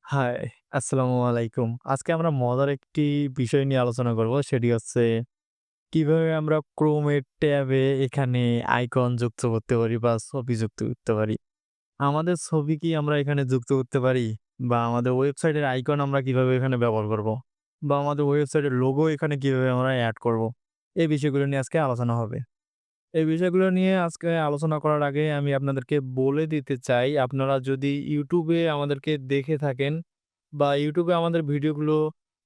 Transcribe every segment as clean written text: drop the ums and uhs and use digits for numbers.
High, আসসালামু আলাইকুম। আজকে আমরা মজার একটি বিষয় নিয়ে আলোচনা করব। সেটি হচ্ছে কিভাবে আমরা Chrome এর ট্যাবে এখানে আইকন যুক্ত করতে পারি বা ছবি যুক্ত করতে পারি। আমাদের ছবি কি আমরা এখানে যুক্ত করতে পারি? বা আমাদের ওয়েবসাইটের আইকন আমরা কিভাবে এখানে ব্যবহার করব? বা আমাদের ওয়েবসাইটের লোগো এখানে কিভাবে আমরা এড করব? এই বিষয়গুলো নিয়ে আজকে আলোচনা হবে। এই বিষয়গুলো নিয়ে আজকে আলোচনা করার আগে আমি আপনাদেরকে বলে দিতে চাই, আপনারা যদি YouTube এ আমাদেরকে দেখে থাকেন বা YouTube এ আমাদের ভিডিওগুলো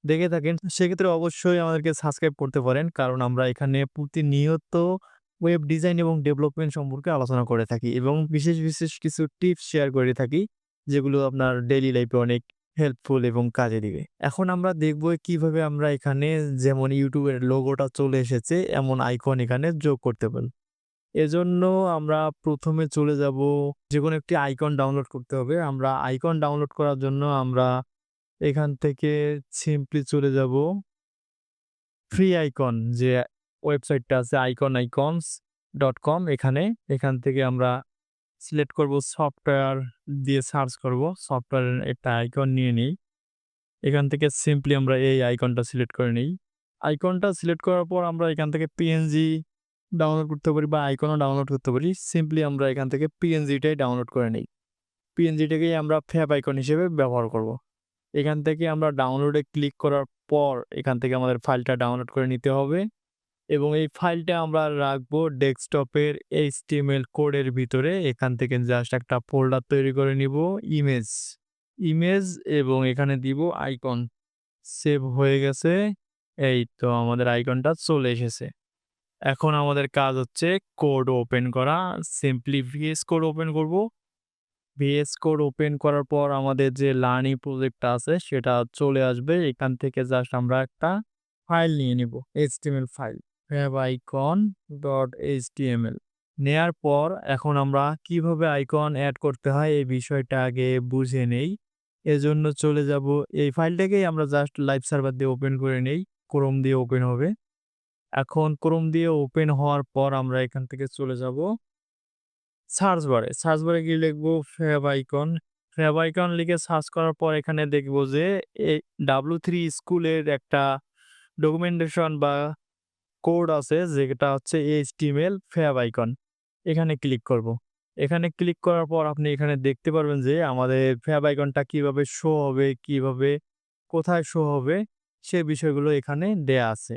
দেখে থাকেন, সেক্ষেত্রে অবশ্যই আমাদেরকে সাবস্ক্রাইব করতে পারেন। কারণ আমরা এখানে প্রতিনিয়ত ওয়েব ডিজাইন এবং ডেভেলপমেন্ট সম্পর্কে আলোচনা করে থাকি এবং বিশেষ কিছু টিপস শেয়ার করে থাকি, যেগুলো আপনার ডেইলি লাইফে অনেক হেল্পফুল এবং কাজে দিবে। এখন আমরা দেখব কিভাবে আমরা এখানে যেমন YouTube এর লোগোটা চলে এসেছে, এমন আইকন এখানে যোগ করতে পারি। এজন্য আমরা ১ম এ চলে যাব, যেকোনো একটি আইকন ডাউনলোড করতে হবে। আমরা আইকন ডাউনলোড করার জন্য আমরা এখান থেকে সিম্পলি চলে যাব ফ্রি আইকন যে ওয়েবসাইটটা আছে icons.com এখানে। এখান থেকে আমরা সিলেক্ট করব সফটওয়্যার দিয়ে সার্চ করব। সফটওয়্যারের একটা আইকন নিয়ে নিই। এখান থেকে সিম্পলি আমরা এই আইকনটা সিলেক্ট করে নিই। আইকনটা সিলেক্ট করার পর আমরা এখান থেকে পিএনজি ডাউনলোড করতে পারি বা আইকনও ডাউনলোড করতে পারি। সিম্পলি আমরা এখান থেকে পিএনজিটাই ডাউনলোড করে নেই। পিএনজিটাকেই আমরা ফ্যাব আইকন হিসেবে ব্যবহার করব। এখান থেকে আমরা ডাউনলোডে ক্লিক করার পর এখান থেকে আমাদের ফাইলটা ডাউনলোড করে নিতে হবে এবং এই ফাইলটা আমরা রাখবো ডেস্কটপের HTML কোডের ভিতরে। এখান থেকে জাস্ট একটা ফোল্ডার তৈরি করে নিব ইমেজ, ইমেজ এবং এখানে দিব আইকন। সেভ হয়ে গেছে। এই তো আমাদের আইকনটা চলে এসেছে। এখন আমাদের কাজ হচ্ছে কোড ওপেন করা। সিম্পলি VS কোড ওপেন করব। VS কোড ওপেন করার পর আমাদের যে লার্নিং প্রজেক্টটা আছে সেটা চলে আসবে। এখান থেকে জাস্ট আমরা একটা ফাইল নিয়ে নিব। HTML ফাইল favicon.html নেয়ার পর এখন আমরা কিভাবে আইকন এড করতে হয় এই বিষয়টা আগে বুঝে নেই। এজন্য চলে যাব, এই ফাইলটাকেই আমরা জাস্ট লাইভ সার্ভার দিয়ে ওপেন করে নেই। Chrome দিয়ে ওপেন হবে। এখন Chrome দিয়ে ওপেন হওয়ার পর আমরা এখান থেকে চলে যাব সার্চ বারে। সার্চ বারে গিয়ে লিখব ফেভাইকন। ফেভাইকন লিখে সার্চ করার পর এখানে দেখব যে এই W3 স্কুলের একটা ডকুমেন্টেশন বা কোড আছে যেটা হচ্ছে HTML ফেভাইকন। এখানে ক্লিক করব। এখানে ক্লিক করার পর আপনি এখানে দেখতে পারবেন যে আমাদের ফেভাইকনটা কিভাবে শো হবে, কিভাবে কোথায় শো হবে সে বিষয়গুলো এখানে দেয়া আছে।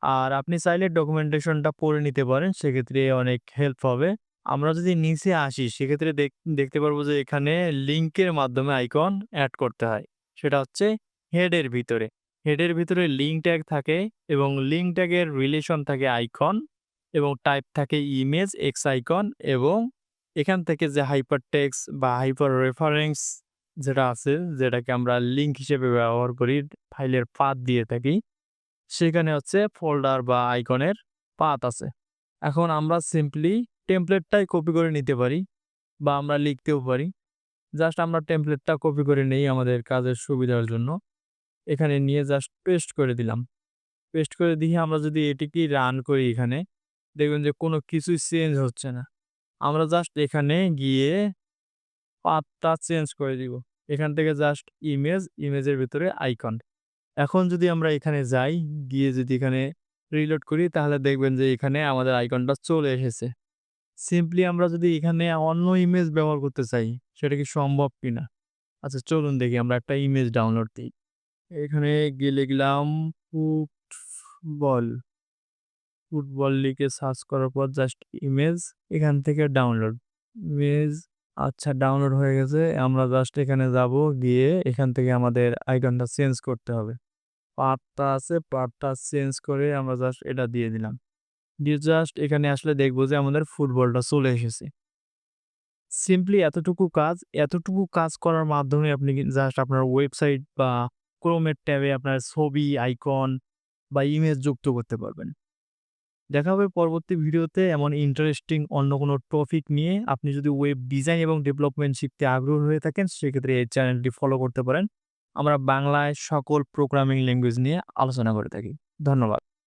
আর আপনি চাইলে ডকুমেন্টেশনটা পড়ে নিতে পারেন, সেক্ষেত্রে অনেক হেল্প হবে। আমরা যদি নিচে আসি সেক্ষেত্রে দেখতে পারবো যে এখানে লিঙ্কের মাধ্যমে আইকন এড করতে হয়। সেটা হচ্ছে হেডের ভিতরে। হেডের ভিতরে লিঙ্ক ট্যাগ থাকে এবং লিঙ্ক ট্যাগের রিলেশন থাকে আইকন এবং টাইপ থাকে ইমেজ এক্স আইকন এবং এখান থেকে যে হাইপার টেক্সট বা হাইপার রেফারেন্স যেটা আছে, যেটাকে আমরা লিঙ্ক হিসেবে ব্যবহার করি, ফাইলের পাথ দিয়ে থাকি, সেখানে হচ্ছে ফোল্ডার বা আইকনের পাথ আছে। এখন আমরা সিম্পলি টেমপ্লেটটাই কপি করে নিতে পারি বা আমরা লিখতেও পারি। জাস্ট আমরা টেমপ্লেটটা কপি করে নেই আমাদের কাজের সুবিধার জন্য। এখানে নিয়ে জাস্ট পেস্ট করে দিলাম। পেস্ট করে দিয়ে আমরা যদি এটিকেই রান করি এখানে, দেখবেন যে কোনো কিছুই চেঞ্জ হচ্ছে না। আমরা জাস্ট এখানে গিয়ে পাথটা চেঞ্জ করে দিব। এখান থেকে জাস্ট ইমেজ, ইমেজের ভিতরে আইকন। এখন যদি আমরা এখানে যাই, গিয়ে যদি এখানে রিলোড করি তাহলে দেখবেন যে এখানে আমাদের আইকনটা চলে এসেছে। সিম্পলি আমরা যদি এখানে অন্য ইমেজ ব্যবহার করতে চাই, সেটা কি সম্ভব কিনা? আচ্ছা চলুন দেখি, আমরা একটা ইমেজ ডাউনলোড দেই। এখানে গিয়ে লিখলাম ফুটবল। ফুটবল লিখে সার্চ করার পর জাস্ট ইমেজ, এখান থেকে ডাউনলোড। ইমেজ, আচ্ছা ডাউনলোড হয়ে গেছে। আমরা জাস্ট এখানে যাবো, গিয়ে এখান থেকে আমাদের আইকনটা চেঞ্জ করতে হবে। পাথটা আছে, পাথটা চেঞ্জ করে আমরা জাস্ট এটা দিয়ে দিলাম। দিয়ে জাস্ট এখানে আসলে দেখবো যে আমাদের ফুটবলটা চলে এসেছে। সিম্পলি এতটুকু কাজ করার মাধ্যমে আপনি জাস্ট আপনার ওয়েবসাইট বা Chrome এর ট্যাবে আপনার ছবি, আইকন বা ইমেজ যুক্ত করতে পারবেন। দেখা হবে পরবর্তী ভিডিওতে এমন ইন্টারেস্টিং অন্য কোনো টপিক নিয়ে। আপনি যদি ওয়েব ডিজাইন এবং ডেভেলপমেন্ট শিখতে আগ্রহী হয়ে থাকেন, সেক্ষেত্রে এই চ্যানেলটি ফলো করতে পারেন। আমরা বাংলায় সকল প্রোগ্রামিং ল্যাঙ্গুয়েজ নিয়ে আলোচনা করে থাকি। ধন্যবাদ।